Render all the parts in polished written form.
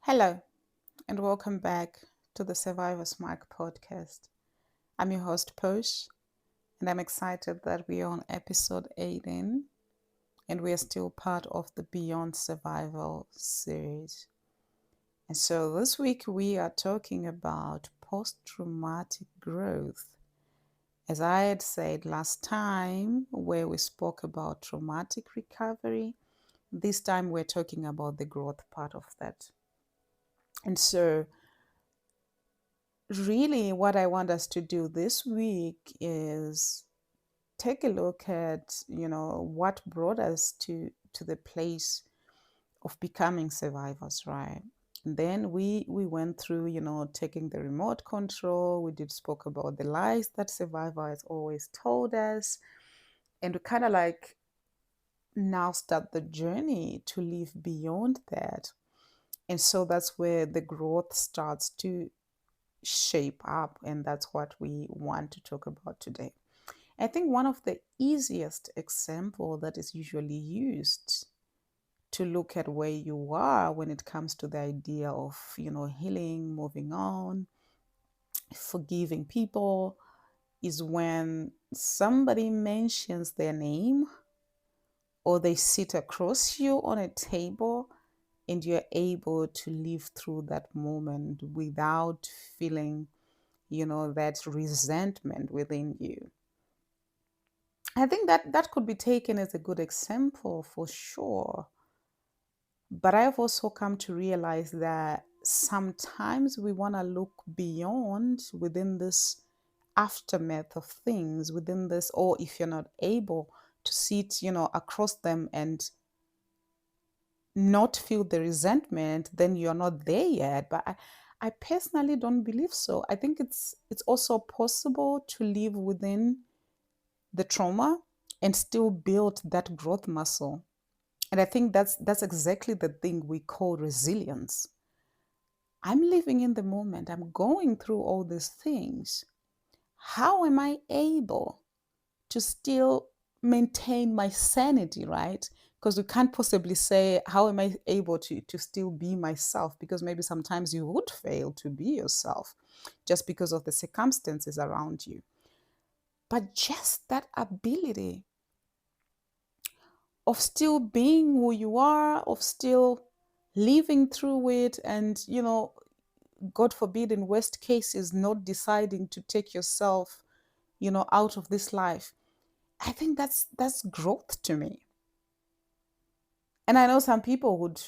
Hello, and welcome back to the Survivor's Mark podcast. I'm your host, Posh, and I'm excited that we are on episode 18 and we are still part of the Beyond Survival series. And so this week we are talking about post traumatic growth. As I had said last time, where we spoke about traumatic recovery, this time we're talking about the growth part of that. And so really what I want us to do this week is take a look at, what brought us to the place of becoming survivors, right? And then we went through, taking the remote control. We did spoke about the lies that survivor has always told us. And we kind of like now start the journey to live beyond that. And so that's where the growth starts to shape up, and that's what we want to talk about today. I think one of the easiest example that is usually used to look at where you are when it comes to the idea of, healing, moving on, forgiving people is when somebody mentions their name or they sit across you on a table and you're able to live through that moment without feeling that resentment within you. I think that could be taken as a good example for sure. But I've also come to realize that sometimes we want to look beyond within this aftermath of things, within this, or if you're not able to sit, across them and not feel the resentment, then you're not there yet. But I personally don't believe so. I think it's also possible to live within the trauma and still build that growth muscle. And I think that's exactly the thing we call resilience. I'm living in the moment. I'm going through all these things. How am I able to still maintain my sanity, right? Because we can't possibly say, how am I able to still be myself? Because maybe sometimes you would fail to be yourself just because of the circumstances around you. But just that ability of still being who you are, of still living through it, and, God forbid, in worst cases, not deciding to take yourself, out of this life. I think that's growth to me. And I know some people would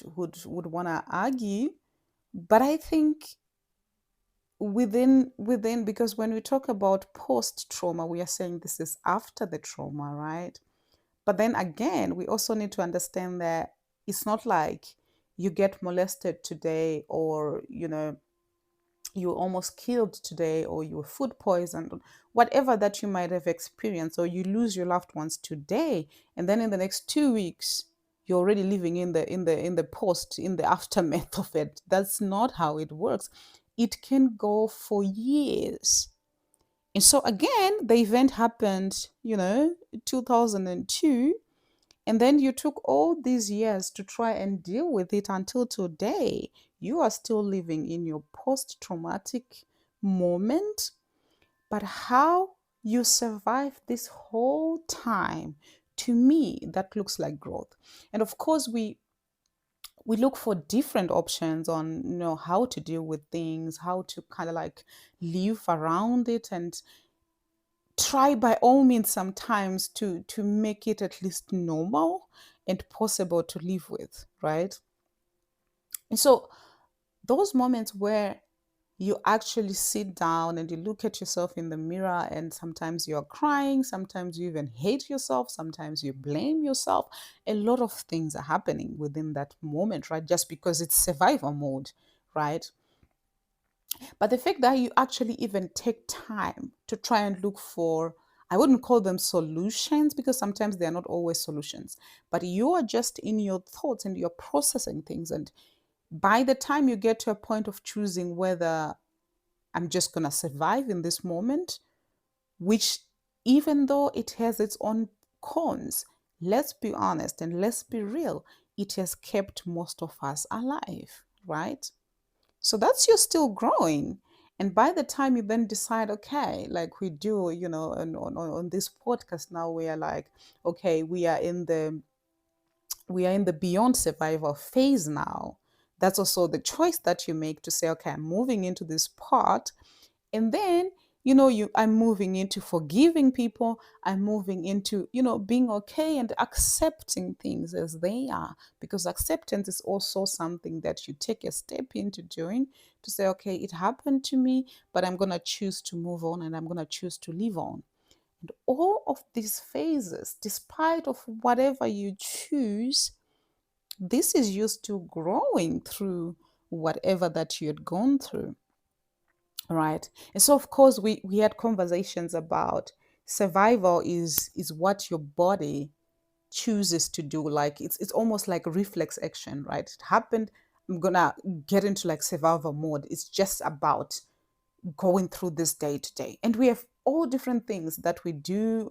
want to argue, but I think within because when we talk about post trauma, we are saying this is after the trauma, right? But then again, we also need to understand that it's not like you get molested today, or you almost killed today, or you were food poisoned, whatever that you might have experienced, or you lose your loved ones today, and then in the next 2 weeks you're already living in the aftermath of it. That's not how it works. It can go for years. And so again, the event happened, 2002, and then you took all these years to try and deal with it until today. You are still living in your post traumatic moment. But how you survive this whole time, to me, that looks like growth. And of course, we look for different options on how to deal with things, how to kind of like live around it, and try by all means sometimes to make it at least normal and possible to live with, right? And so those moments where you actually sit down and you look at yourself in the mirror, and sometimes you're crying, sometimes you even hate yourself, sometimes you blame yourself. A lot of things are happening within that moment, right? Just because it's survival mode, right? But the fact that you actually even take time to try and look for, I wouldn't call them solutions because sometimes they are not always solutions, but you are just in your thoughts and you're processing things. And by the time you get to a point of choosing whether I'm just going to survive in this moment, which, even though it has its own cons, let's be honest and let's be real, it has kept most of us alive, right? So that's you're still growing. And by the time you then decide, okay, like we do, on this podcast now, we are like, okay, we are in the beyond survival phase now. That's also the choice that you make to say, okay, I'm moving into this part. And then, I'm moving into forgiving people. I'm moving into, being okay and accepting things as they are. Because acceptance is also something that you take a step into doing, to say, okay, it happened to me, but I'm going to choose to move on, and I'm going to choose to live on. And all of these phases, despite of whatever you choose, this is you still growing through whatever that you had gone through, right? And so, of course, we had conversations about survival is what your body chooses to do. Like it's almost like reflex action, right? It happened, I'm gonna get into like survival mode. It's just about going through this day to day. And we have all different things that we do,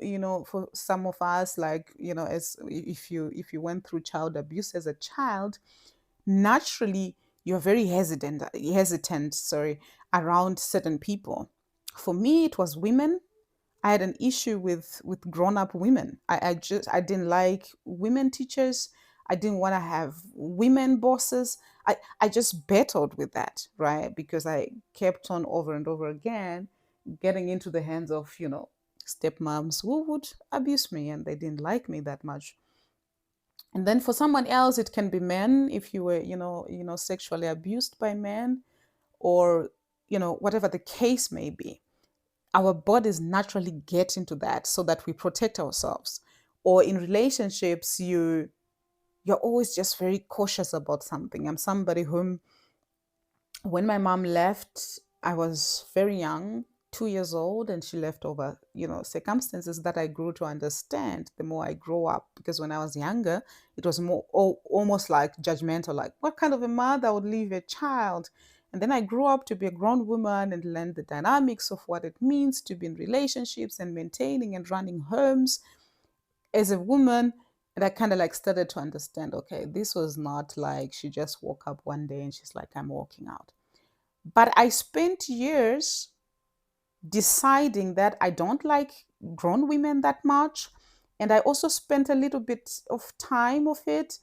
for some of us, like, as if you went through child abuse as a child, naturally you're very hesitant, sorry, around certain people. For me, it was women. I had an issue with grown-up women. I didn't like women teachers. I didn't want to have women bosses. I just battled with that, right? Because I kept on over and over again getting into the hands of, stepmoms who would abuse me, and they didn't like me that much. And then for someone else, it can be men, if you were, sexually abused by men, or, whatever the case may be. Our bodies naturally get into that so that we protect ourselves. Or in relationships, you're always just very cautious about something. I'm somebody whom, when my mom left, I was very young, 2 years old, and she left over, circumstances that I grew to understand the more I grow up. Because when I was younger, it was more almost like judgmental, like, what kind of a mother would leave a child? And then I grew up to be a grown woman and learned the dynamics of what it means to be in relationships and maintaining and running homes as a woman. And I kind of like started to understand, okay, this was not like she just woke up one day and she's like, I'm walking out. But I spent years deciding that I don't like grown women that much. And I also spent a little bit of time of it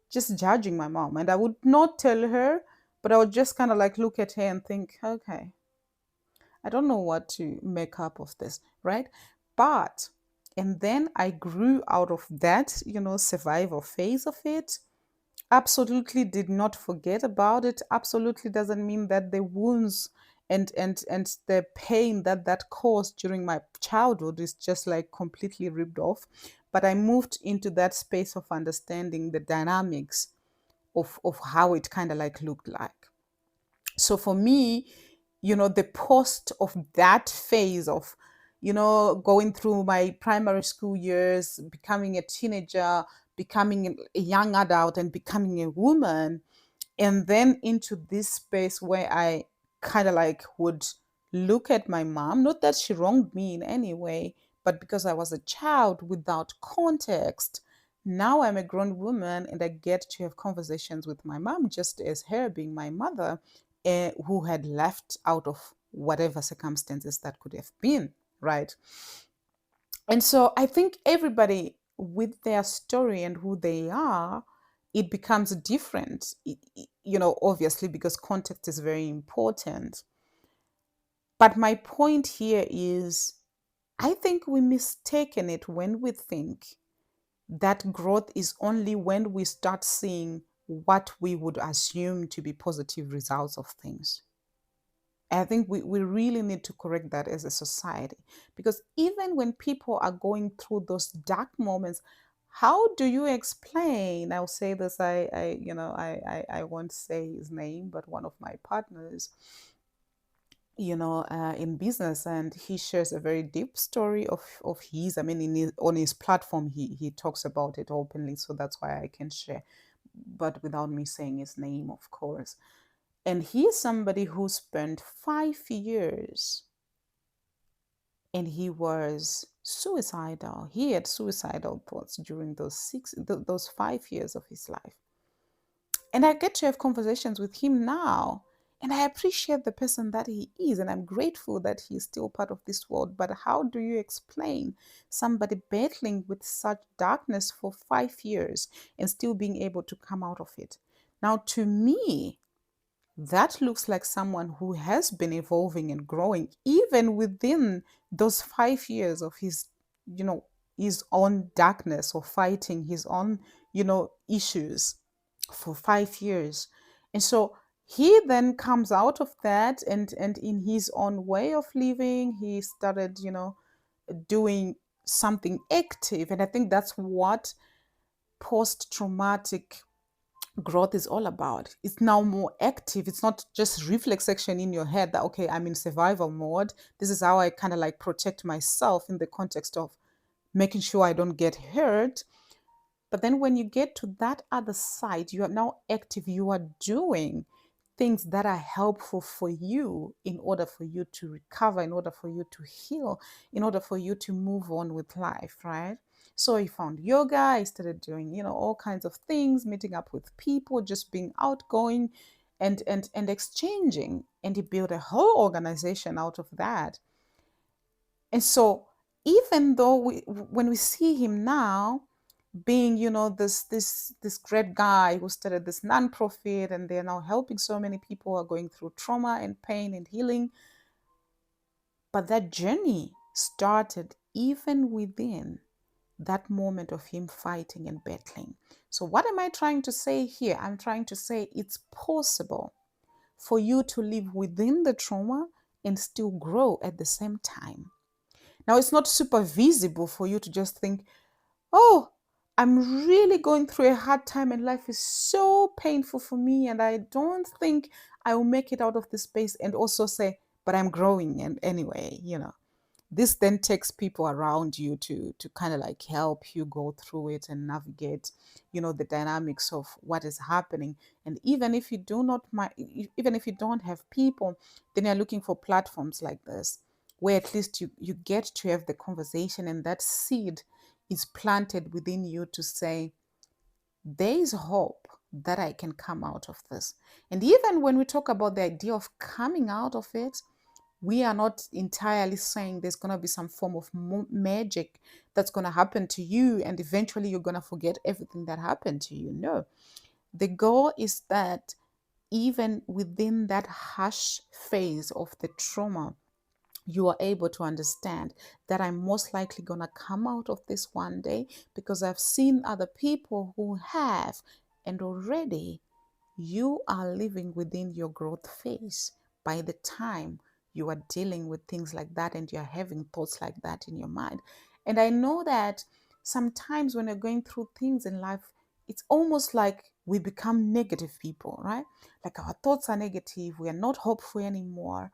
just judging my mom. And I would not tell her, but I would just kind of like look at her and think, okay, I don't know what to make up of this, right? But, and then I grew out of that, survival phase of it. Absolutely did not forget about it. Absolutely doesn't mean that the wounds and the pain that caused during my childhood is just like completely ripped off. But I moved into that space of understanding the dynamics of how it kind of like looked like. So for me, the post of that phase of, going through my primary school years, becoming a teenager, becoming a young adult, and becoming a woman, and then into this space where I kind of like would look at my mom, not that she wronged me in any way, but because I was a child without context. Now I'm a grown woman and I get to have conversations with my mom just as her being my mother, who had left out of whatever circumstances that could have been, right? And so I think everybody with their story and who they are, it becomes different, obviously, because context is very important. But my point here is, I think we mistaken it when we think that growth is only when we start seeing what we would assume to be positive results of things. I think we really need to correct that as a society, because even when people are going through those dark moments, how do you explain? I'll say this, I won't say his name, but one of my partners, in business, and he shares a very deep story of his. I mean, on his platform, he talks about it openly, so that's why I can share, but without me saying his name, of course. And he is somebody who spent 5 years, and he was suicidal. He had suicidal thoughts during those 5 years of his life. And I get to have conversations with him now. And I appreciate the person that he is, and I'm grateful that he's still part of this world. But how do you explain somebody battling with such darkness for 5 years and still being able to come out of it? Now, to me, that looks like someone who has been evolving and growing even within those 5 years of his, you know, his own darkness or fighting his own, issues for 5 years. And so he then comes out of that, and in his own way of living, he started, doing something active. And I think that's what post traumatic growth is all about. It's now more active. It's not just reflex action in your head that, okay, I'm in survival mode. This is how I kind of like protect myself in the context of making sure I don't get hurt. But then when you get to that other side, you are now active. You are doing things that are helpful for you in order for you to recover, in order for you to heal, in order for you to move on with life, right? So I found yoga, I started doing, all kinds of things, meeting up with people, just being outgoing and exchanging. And he built a whole organization out of that. And so even though when we see him now being, this great guy who started this nonprofit, and they're now helping so many people who are going through trauma and pain and healing, but that journey started even within that moment of him fighting and battling. So what am I trying to say here? I'm trying to say it's possible for you to live within the trauma and still grow at the same time. Now, it's not super visible for you to just think, oh, I'm really going through a hard time and life is so painful for me, and I don't think I will make it out of this space, and also say, but I'm growing. And anyway, this then takes people around you to kind of like help you go through it and navigate, the dynamics of what is happening. And even if you don't have people, then you're looking for platforms like this, where at least you get to have the conversation, and that seed is planted within you to say, there is hope that I can come out of this. And even when we talk about the idea of coming out of it, we are not entirely saying there's going to be some form of magic that's going to happen to you and eventually you're going to forget everything that happened to you. No. The goal is that even within that harsh phase of the trauma, you are able to understand that I'm most likely going to come out of this one day, because I've seen other people who have, and already you are living within your growth phase by the time you are dealing with things like that and you're having thoughts like that in your mind. And I know that sometimes when you're going through things in life, it's almost like we become negative people, right? Like our thoughts are negative, we are not hopeful anymore.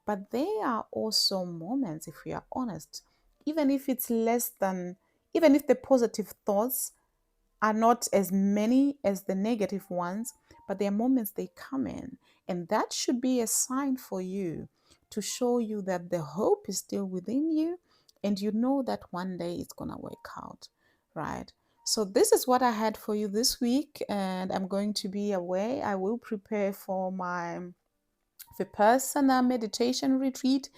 But there are also moments, if we are honest, even if it's less than, even if the positive thoughts are not as many as the negative ones, but there are moments they come in. And that should be a sign for you to show you that the hope is still within you and you know that one day it's going to work out, right? So, this is what I had for you this week, and I'm going to be away. I will prepare for my Vipassana meditation retreat,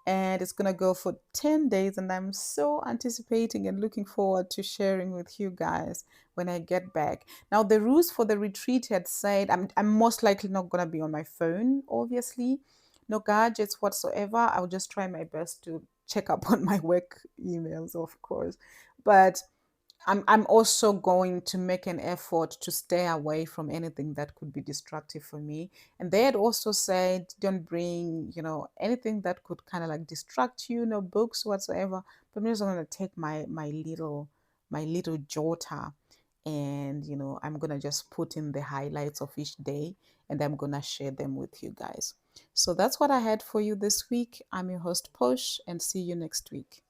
and it's going to go for 10 days, and I'm so anticipating and looking forward to sharing with you guys when I get back. Now, the rules for the retreat had said I'm most likely not going to be on my phone, obviously, no gadgets whatsoever. I'll just try my best to check up on my work emails, of course, but I'm also going to make an effort to stay away from anything that could be destructive for me. And they had also said, don't bring, anything that could kind of like distract you, no books whatsoever. But I'm just going to take my little jota, and I'm gonna just put in the highlights of each day, and I'm gonna share them with you guys. So that's what I had for you this week. I'm your host Posh, and see you next week.